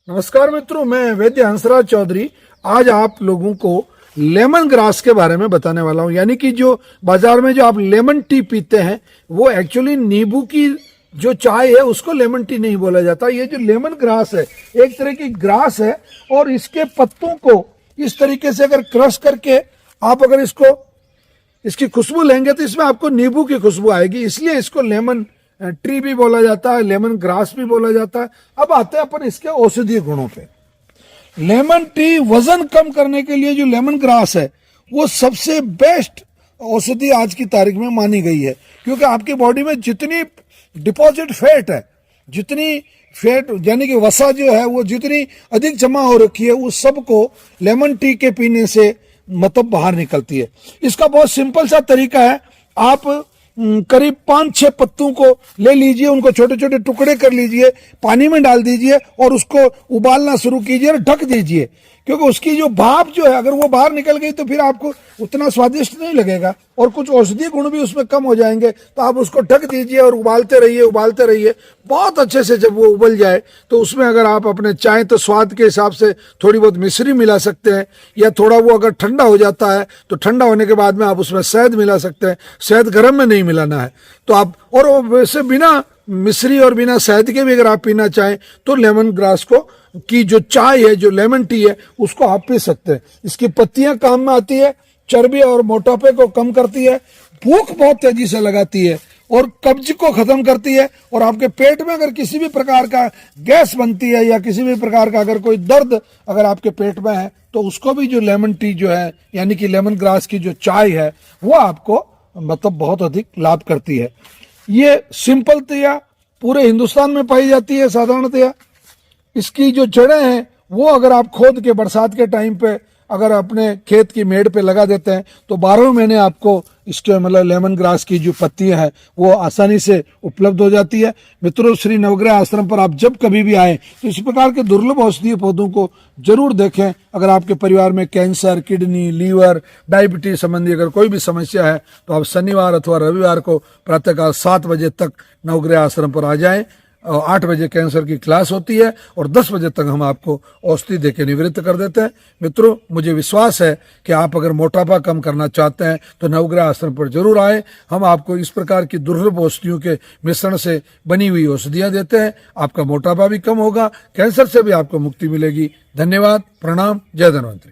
नमस्कार मित्रों, मैं वैद्य हंसराज चौधरी आज आप लोगों को लेमन ग्रास के बारे में बताने वाला हूं। यानी कि जो बाजार में जो आप लेमन टी पीते हैं वो एक्चुअली नींबू की जो चाय है उसको लेमन टी नहीं बोला जाता। ये जो लेमन ग्रास है एक तरह की ग्रास है और इसके पत्तों को इस तरीके से अगर क्रश करके आप अगर इसकी खुशबू लेंगे तो इसमें आपको नींबू की खुशबू आएगी, इसलिए इसको लेमन ट्री भी बोला जाता है, लेमन ग्रास भी बोला जाता है। अब आते हैं अपन इसके औषधीय गुणों पे। लेमन टी वजन कम करने के लिए जो लेमन ग्रास है वो सबसे बेस्ट औषधि आज की तारीख में मानी गई है, क्योंकि आपकी बॉडी में जितनी डिपॉजिट फैट है, जितनी फैट यानी कि वसा जो है वो जितनी अधिक जमा हो रखी है उस सबको लेमन टी के पीने से मतलब बाहर निकलती है। इसका बहुत सिंपल सा तरीका है, आप करीब 5-6 पत्तों को ले लीजिए, उनको छोटे छोटे टुकड़े कर लीजिए, पानी में डाल दीजिए और उसको उबालना शुरू कीजिए और ढक दीजिए, क्योंकि उसकी जो भाप जो है अगर वो बाहर निकल गई तो फिर आपको उतना स्वादिष्ट नहीं लगेगा और कुछ औषधीय गुण भी उसमें कम हो जाएंगे। तो आप उसको ढक दीजिए और उबालते रहिए बहुत अच्छे से। जब वो उबल जाए तो उसमें अगर आप अपने चाहें तो स्वाद के हिसाब से थोड़ी बहुत मिश्री मिला सकते हैं, या थोड़ा वो अगर ठंडा हो जाता है तो ठंडा होने के बाद में आप उसमें शहद मिला सकते हैं। शहद गर्म में नहीं मिलाना है तो आप, और वैसे बिना मिश्री और बिना शहद के भी अगर आप पीना चाहें तो लेमन ग्रास को की जो चाय है, जो लेमन टी है, उसको आप पी सकते हैं। इसकी पत्तियां काम में आती है, चर्बी और मोटापे को कम करती है, भूख बहुत तेजी से लगाती है और कब्ज को खत्म करती है। और आपके पेट में अगर किसी भी प्रकार का गैस बनती है या किसी भी प्रकार का अगर कोई दर्द अगर आपके पेट में है तो उसको भी जो लेमन टी जो है यानी कि लेमन ग्रास की जो चाय है वो आपको मतलब बहुत अधिक लाभ करती है। ये सिंपलतया पूरे हिंदुस्तान में पाई जाती है। साधारणतया इसकी जो जड़ें हैं वो अगर आप खोद के बरसात के टाइम पे अगर अपने खेत की मेड़ पे लगा देते हैं तो 12 महीने आपको इसके मतलब लेमन ग्रास की जो पत्तियां हैं वो आसानी से उपलब्ध हो जाती है। मित्रों, श्री नवग्रह आश्रम पर आप जब कभी भी आएँ तो इस प्रकार के दुर्लभ औषधीय पौधों को जरूर देखें। अगर आपके परिवार में कैंसर, किडनी, लीवर, डायबिटीज संबंधी अगर कोई भी समस्या है तो आप शनिवार अथवा रविवार को प्रातःकाल 7 बजे तक नवग्रह आश्रम पर आ जाएं। 8 बजे कैंसर की क्लास होती है और 10 बजे तक हम आपको औषधि देके निवृत्त कर देते हैं। मित्रों, मुझे विश्वास है कि आप अगर मोटापा कम करना चाहते हैं तो नवग्रह आश्रम पर जरूर आए। हम आपको इस प्रकार की दुर्लभ औषधियों के मिश्रण से बनी हुई औषधियां देते हैं। आपका मोटापा भी कम होगा, कैंसर से भी आपको मुक्ति मिलेगी। धन्यवाद, प्रणाम, जय धन्वंतरी।